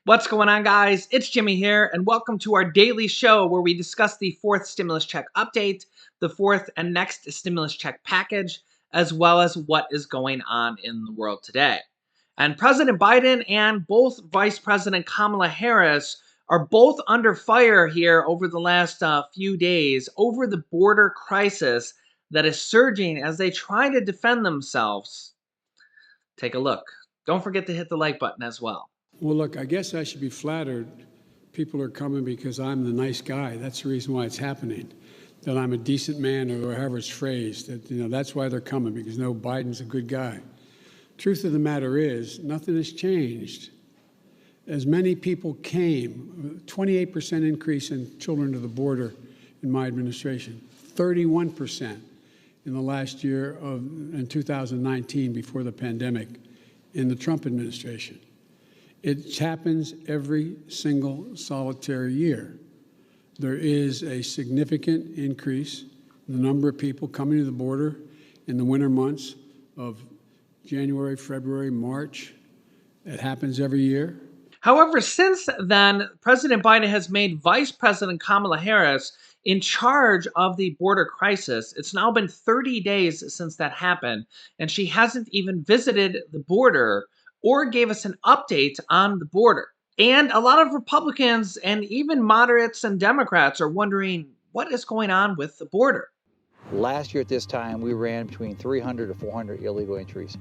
What's going on, guys? It's Jimmy here, and welcome to our daily show where we discuss the fourth stimulus check update, the fourth and next stimulus check package, as well as what is going on in the world today. And President Biden and both Vice President Kamala Harris are both under fire here over the last few days over the border crisis that is surging as they try to defend themselves. Take a look. Don't forget to hit the like button as well. Well, look, I guess I should be flattered. People are coming because I'm the nice guy. That's the reason why it's happening. That I'm a decent man, or however it's phrased. That's why they're coming, because Biden's a good guy. Truth of the matter is, nothing has changed. As many people came, 28% increase in children to the border in my administration, 31% in the last year in 2019 before the pandemic in the Trump administration. It happens every single solitary year. There is a significant increase in the number of people coming to the border in the winter months of January, February, March. It happens every year. However, since then, President Biden has made Vice President Kamala Harris in charge of the border crisis. It's now been 30 days since that happened, and she hasn't even visited the border or gave us an update on the border. And a lot of Republicans and even moderates and Democrats are wondering what is going on with the border. Last year at this time, we ran between 300 to 400 illegal entries.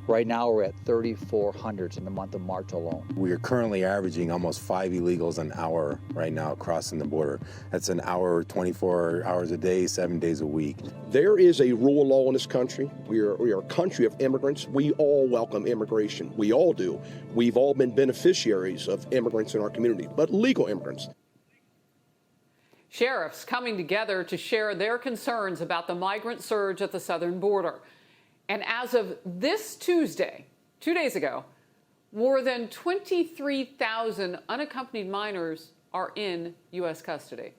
Right now, we're at 3,400 in the month of March alone. We are currently averaging almost 5 illegals an hour right now crossing the border. That's an hour, 24 hours a day, 7 days a week. There is a rule of law in this country. We are a country of immigrants. We all welcome immigration. We all do. We've all been beneficiaries of immigrants in our community, but legal immigrants. Sheriffs coming together to share their concerns about the migrant surge at the southern border. And as of this Tuesday, 2 days ago, more than 23,000 unaccompanied minors are in U.S. custody.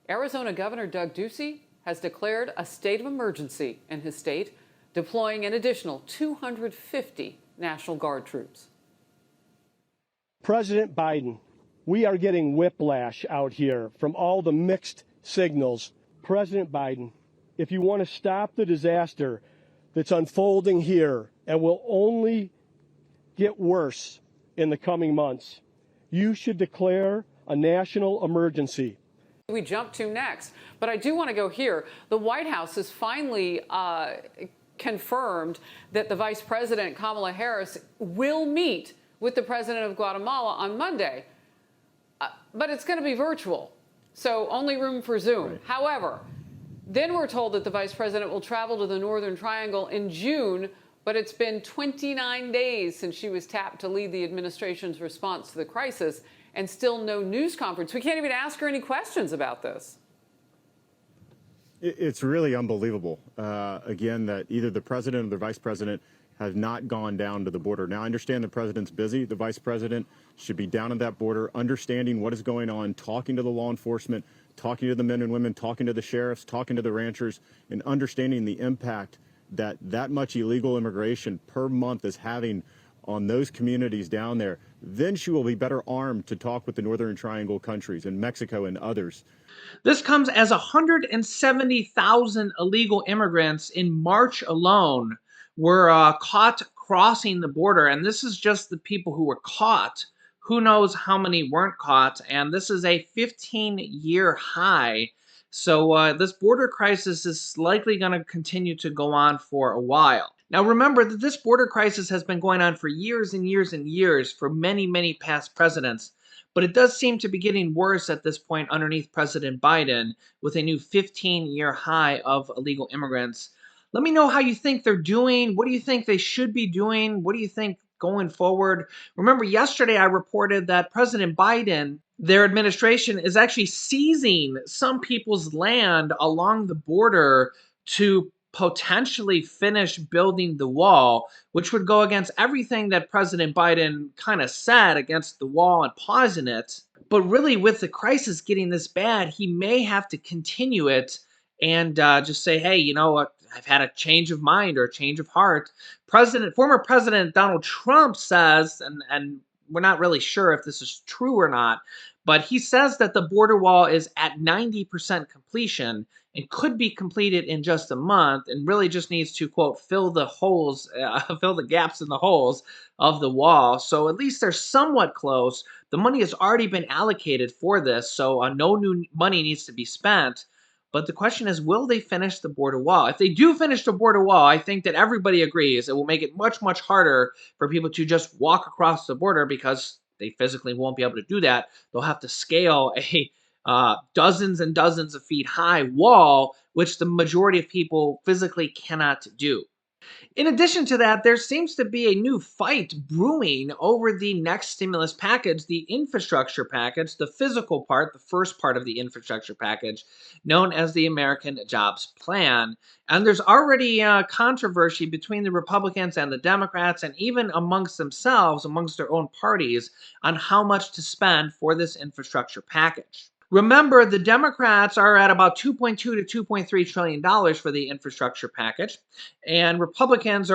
Arizona Governor Doug Ducey has declared a state of emergency in his state, deploying an additional 250 National Guard troops. President Biden, we are getting whiplash out here from all the mixed signals. President Biden, if you want to stop the disaster that's unfolding here and will only get worse in the coming months, you should declare a national emergency. We jump to next, but I do want to go here. The White House has finally confirmed that the Vice President, Kamala Harris, will meet with the President of Guatemala on Monday. But it's going to be virtual, so only room for Zoom. Right. However, then we're told that the Vice President will travel to the Northern Triangle in June, but it's been 29 days since she was tapped to lead the administration's response to the crisis, and still no news conference. We can't even ask her any questions about this. It's really unbelievable, again, that either the President or the Vice President have not gone down to the border. Now, I understand the President's busy. The Vice President should be down at that border, understanding what is going on, talking to the law enforcement, talking to the men and women, talking to the sheriffs, talking to the ranchers, and understanding the impact that much illegal immigration per month is having on those communities down there. Then she will be better armed to talk with the Northern Triangle countries and Mexico and others. This comes as 170,000 illegal immigrants in March alone were caught crossing the border. And this is just the people who were caught. Who knows how many weren't caught? And this is a 15-year high. So this border crisis is likely going to continue to go on for a while. Now, remember that this border crisis has been going on for years and years and years for many, many past presidents. But it does seem to be getting worse at this point underneath President Biden with a new 15-year high of illegal immigrants. Let me know how you think they're doing. What do you think they should be doing? What do you think going forward? Remember, yesterday I reported that President Biden, their administration, is actually seizing some people's land along the border to potentially finish building the wall, which would go against everything that President Biden kind of said against the wall and pausing it. But really, with the crisis getting this bad, he may have to continue it and just say, hey, you know what? I've had a change of mind or a change of heart. Former President Donald Trump says, and we're not really sure if this is true or not, but he says that the border wall is at 90% completion and could be completed in just a month, and really just needs to, quote, fill the holes, fill the gaps in the holes of the wall. So at least they're somewhat close. The money has already been allocated for this, so no new money needs to be spent. But the question is, will they finish the border wall? If they do finish the border wall, I think that everybody agrees it will make it much, much harder for people to just walk across the border, because they physically won't be able to do that. They'll have to scale a dozens and dozens of feet high wall, which the majority of people physically cannot do. In addition to that, there seems to be a new fight brewing over the next stimulus package, the infrastructure package, the physical part, the first part of the infrastructure package, known as the American Jobs Plan. And there's already controversy between the Republicans and the Democrats, and even amongst themselves, amongst their own parties, on how much to spend for this infrastructure package. Remember, the Democrats are at about $2.2 to $2.3 trillion for the infrastructure package, and Republicans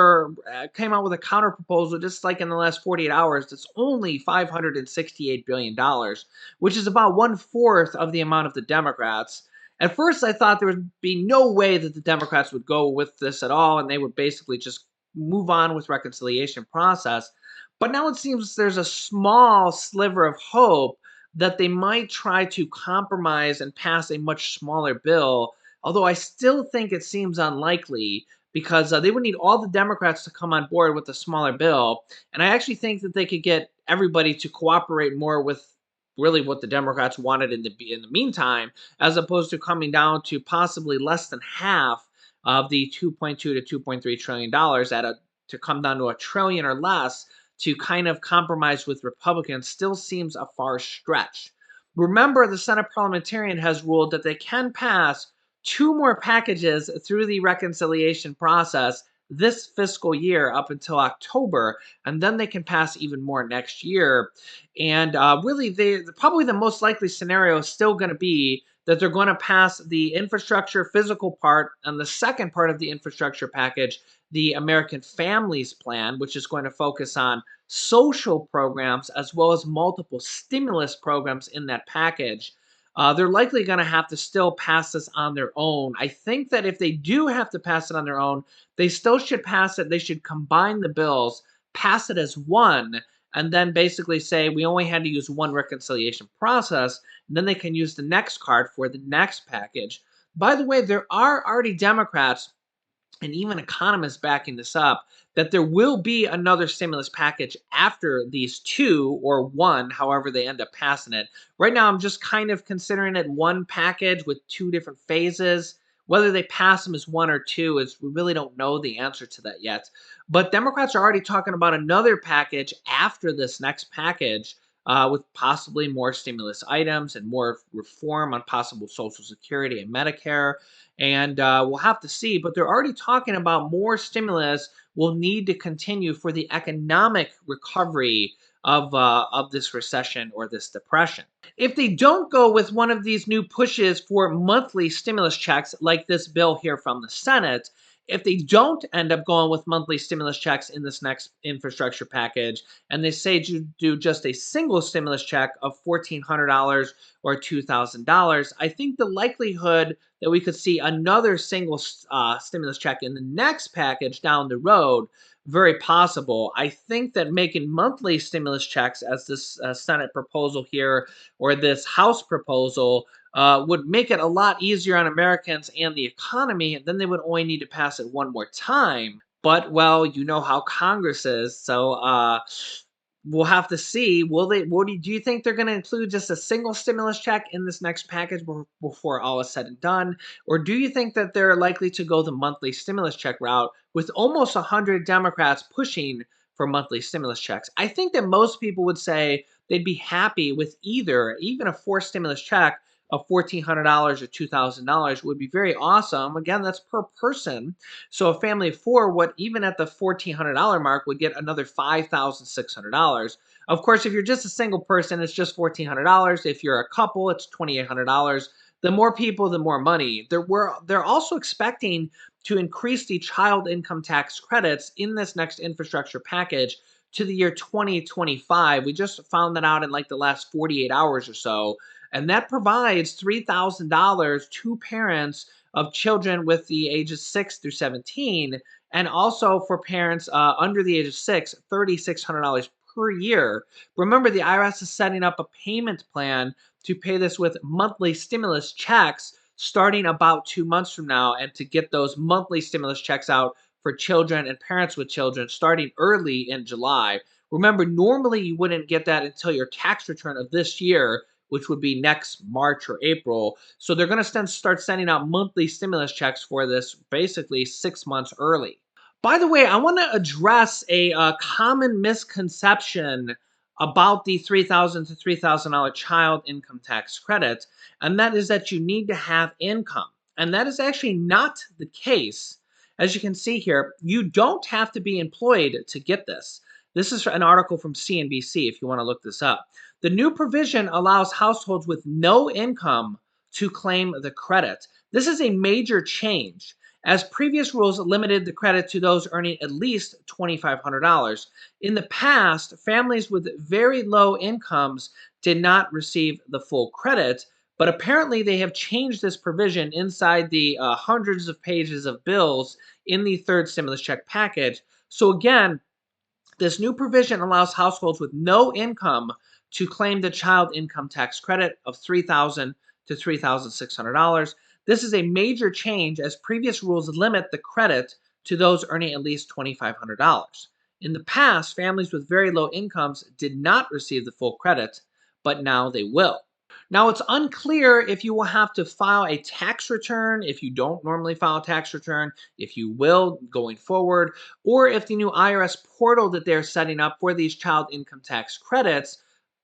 came out with a counter proposal just like in the last 48 hours that's only $568 billion, which is about 1/4 of the amount of the Democrats. At first, I thought there would be no way that the Democrats would go with this at all, and they would basically just move on with reconciliation process. But now it seems there's a small sliver of hope that they might try to compromise and pass a much smaller bill, although I still think it seems unlikely, because they would need all the Democrats to come on board with a smaller bill. And I actually think that they could get everybody to cooperate more with really what the Democrats wanted in the meantime, as opposed to coming down to possibly less than half of the 2.2 to 2.3 trillion dollars to come down to a trillion or less to kind of compromise with Republicans still seems a far stretch. Remember, the Senate parliamentarian has ruled that they can pass two more packages through the reconciliation process this fiscal year up until October, and then they can pass even more next year. And really, probably the most likely scenario is still going to be that they're going to pass the infrastructure physical part and the second part of the infrastructure package, the American Families Plan, which is going to focus on social programs as well as multiple stimulus programs in that package. They're likely going to have to still pass this on their own. I think that if they do have to pass it on their own, they still should pass it. They should combine the bills, pass it as one, and then basically say we only had to use one reconciliation process, and then they can use the next card for the next package. By the way, there are already Democrats and even economists backing this up, that there will be another stimulus package after these two, or one, however they end up passing it. Right now, I'm just kind of considering it one package with two different phases. Whether they pass them as one or two, we really don't know the answer to that yet. But Democrats are already talking about another package after this next package, with possibly more stimulus items and more reform on possible Social Security and Medicare. And we'll have to see, but they're already talking about more stimulus will need to continue for the economic recovery of this recession or this depression. If they don't go with one of these new pushes for monthly stimulus checks, like this bill here from the Senate, if they don't end up going with monthly stimulus checks in this next infrastructure package, and they say to do just a single stimulus check of $1,400 or $2,000, I think the likelihood that we could see another single stimulus check in the next package down the road, very possible. I think that making monthly stimulus checks, as this Senate proposal here or this House proposal, would make it a lot easier on Americans and the economy, and then they would only need to pass it one more time. But, well, you know how Congress is, so we'll have to see. Do you think they're going to include just a single stimulus check in this next package before all is said and done? Or do you think that they're likely to go the monthly stimulus check route, with almost 100 Democrats pushing for monthly stimulus checks? I think that most people would say they'd be happy with either. Even a forced stimulus check of $1,400 or $2,000 would be very awesome. Again, that's per person. So a family of four would, even at the $1,400 mark, would get another $5,600. Of course, if you're just a single person, it's just $1,400. If you're a couple, it's $2,800. The more people, the more money. They're also expecting to increase the child income tax credits in this next infrastructure package to the year 2025. We just found that out in like the last 48 hours or so. And that provides $3,000 to parents of children with the ages 6 through 17. And also for parents under the age of 6, $3,600 per year. Remember, the IRS is setting up a payment plan to pay this with monthly stimulus checks starting about 2 months from now, and to get those monthly stimulus checks out for children and parents with children starting early in July. Remember, normally you wouldn't get that until your tax return of this year, which would be next March or April. So they're going to start sending out monthly stimulus checks for this basically 6 months early. By the way, I want to address a common misconception about the $3,000 to $3,000 child income tax credit, and that is that you need to have income. And that is actually not the case. As you can see here, you don't have to be employed to get this. This is an article from CNBC if you want to look this up. The new provision allows households with no income to claim the credit. This is a major change, as previous rules limited the credit to those earning at least $2,500. In the past, families with very low incomes did not receive the full credit, but apparently they have changed this provision inside the hundreds of pages of bills in the third stimulus check package. So again, this new provision allows households with no income to claim the child income tax credit of $3,000 to $3,600. This is a major change, as previous rules limit the credit to those earning at least $2,500. In the past, families with very low incomes did not receive the full credit, but now they will. Now, it's unclear if you will have to file a tax return, if you don't normally file a tax return, if you will going forward, or if the new IRS portal that they're setting up for these child income tax credits,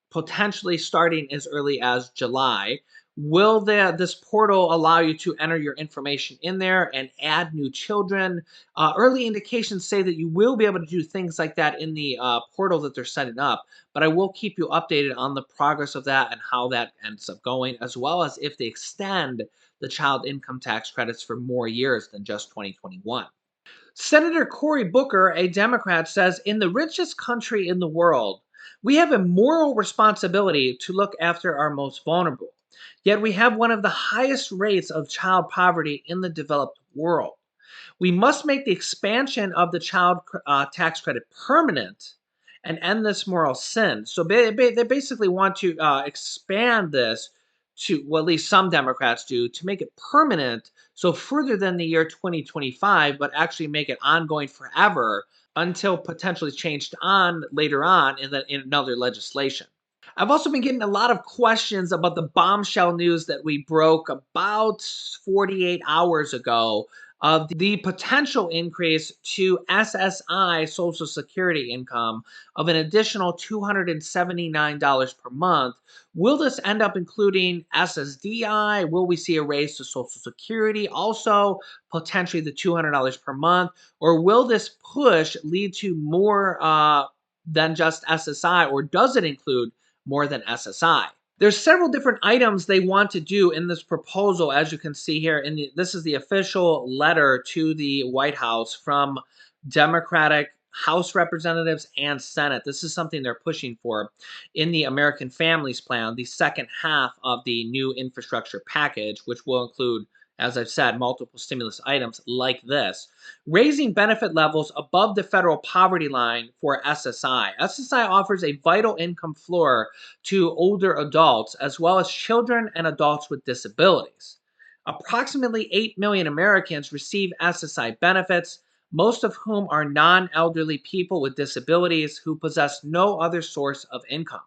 potentially starting as early as July. Will this portal allow you to enter your information in there and add new children? Early indications say that you will be able to do things like that in the portal that they're setting up, but I will keep you updated on the progress of that and how that ends up going, as well as if they extend the child income tax credits for more years than just 2021. Senator Cory Booker, a Democrat, says in the richest country in the world, we have a moral responsibility to look after our most vulnerable. Yet we have one of the highest rates of child poverty in the developed world. We must make the expansion of the child tax credit permanent and end this moral sin. So they basically want to expand this to, well, at least some Democrats do, to make it permanent, so further than the year 2025, but actually make it ongoing forever until potentially changed on later on in another legislation. I've also been getting a lot of questions about the bombshell news that we broke about 48 hours ago of the potential increase to SSI Social Security income of an additional $279 per month. Will this end up including SSDI? Will we see a raise to Social Security? Also, potentially the $200 per month? Or will this push lead to more than just SSI? Or does it include more than SSI? There's several different items they want to do in this proposal, as you can see here. This is the official letter to the White House from Democratic House representatives and Senate. This is something they're pushing for in the American Families Plan, the second half of the new infrastructure package, which will include, as I've said, multiple stimulus items like this. Raising benefit levels above the federal poverty line for SSI. SSI offers a vital income floor to older adults, as well as children and adults with disabilities. Approximately 8 million Americans receive SSI benefits, most of whom are non-elderly people with disabilities who possess no other source of income.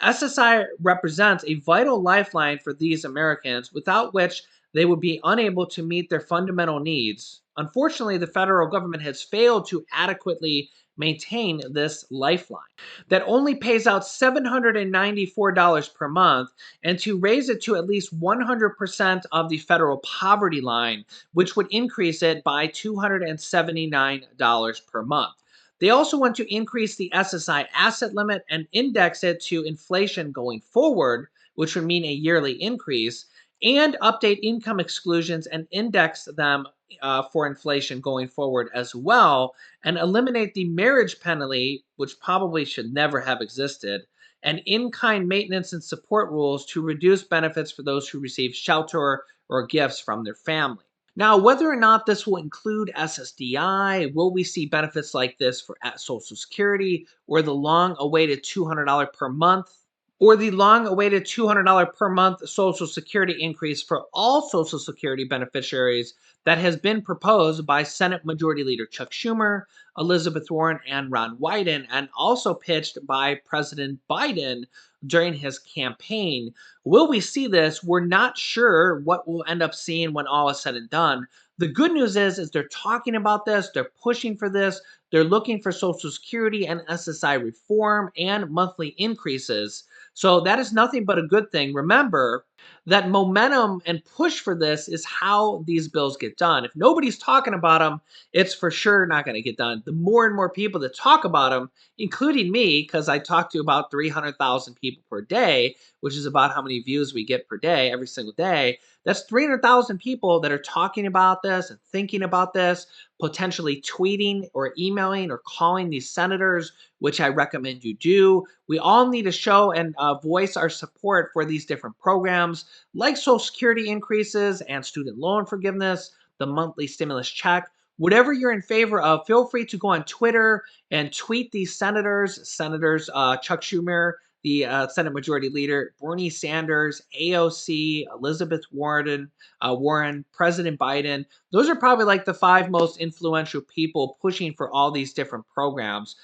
SSI represents a vital lifeline for these Americans, without which they would be unable to meet their fundamental needs. Unfortunately, the federal government has failed to adequately maintain this lifeline that only pays out $794 per month, and to raise it to at least 100% of the federal poverty line, which would increase it by $279 per month. They also want to increase the SSI asset limit and index it to inflation going forward, which would mean a yearly increase, and update income exclusions and index them for inflation going forward as well, and eliminate the marriage penalty, which probably should never have existed, and in-kind maintenance and support rules to reduce benefits for those who receive shelter or gifts from their family. Now, whether or not this will include SSDI, will we see benefits like this for Social Security or the long-awaited $200 per month? Or the long-awaited $200 per month Social Security increase for all Social Security beneficiaries that has been proposed by Senate Majority Leader Chuck Schumer, Elizabeth Warren, and Ron Wyden, and also pitched by President Biden during his campaign. Will we see this? We're not sure what we'll end up seeing when all is said and done. The good news is they're talking about this, they're pushing for this, they're looking for Social Security and SSI reform and monthly increases. So that is nothing but a good thing. Remember that momentum and push for this is how these bills get done. If nobody's talking about them, it's for sure not going to get done. The more and more people that talk about them, including me, because I talk to about 300,000 people per day, which is about how many views we get per day every single day. That's 300,000 people that are talking about this and thinking about this, potentially tweeting or emailing or calling these senators, which I recommend you do. We all need to show and voice our support for these different programs like Social Security increases and student loan forgiveness, the monthly stimulus check. Whatever you're in favor of, feel free to go on Twitter and tweet these senators, Chuck Schumer, the Senate Majority Leader, Bernie Sanders, AOC, Elizabeth Warren, President Biden. Those are probably like the 5 most influential people pushing for all these different programs.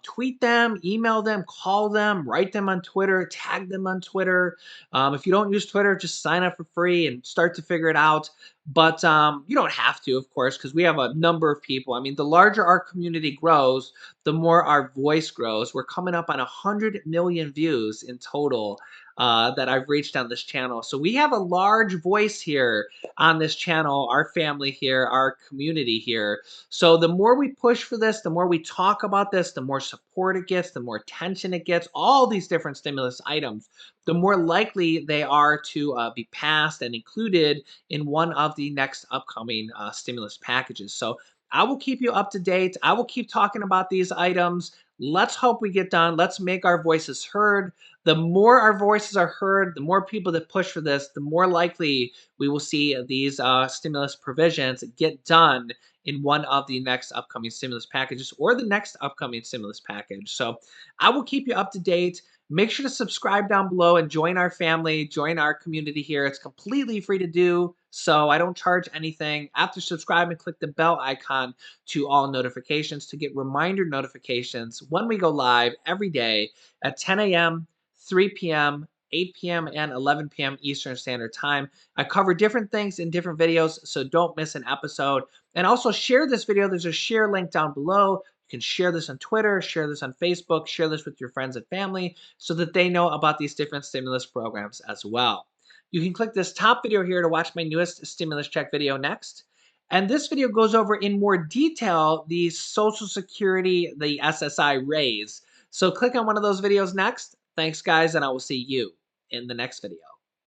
Tweet them, email them, call them, write them on Twitter, tag them on Twitter. If you don't use Twitter, just sign up for free and start to figure it out. But you don't have to, of course, because we have a number of people. I mean, the larger our community grows, the more our voice grows. We're coming up on 100 million views in total that I've reached on this channel. So we have a large voice here on this channel, our family here, our community here. So the more we push for this, the more we talk about this, the more support it gets, the more attention it gets, all these different stimulus items, the more likely they are to be passed and included in one of the next upcoming stimulus packages. So I will keep you up to date. I will keep talking about these items. Let's hope we get done. Let's make our voices heard. The more our voices are heard, the more people that push for this, the more likely we will see these stimulus provisions get done in one of the next upcoming stimulus packages or the next upcoming stimulus package. So I will keep you up to date. Make sure to subscribe down below and join our family, join our community here. It's completely free to do, so I don't charge anything. After subscribing, click the bell icon to all notifications to get reminder notifications when we go live every day at 10 a.m., 3 p.m., 8 p.m., and 11 p.m. Eastern Standard Time. I cover different things in different videos, so don't miss an episode. And also share this video. There's a share link down below. You can share this on Twitter, share this on Facebook, share this with your friends and family so that they know about these different stimulus programs as well. You can click this top video here to watch my newest stimulus check video next. And this video goes over in more detail the Social Security, the SSI raise. So click on one of those videos next. Thanks, guys, and I will see you in the next video.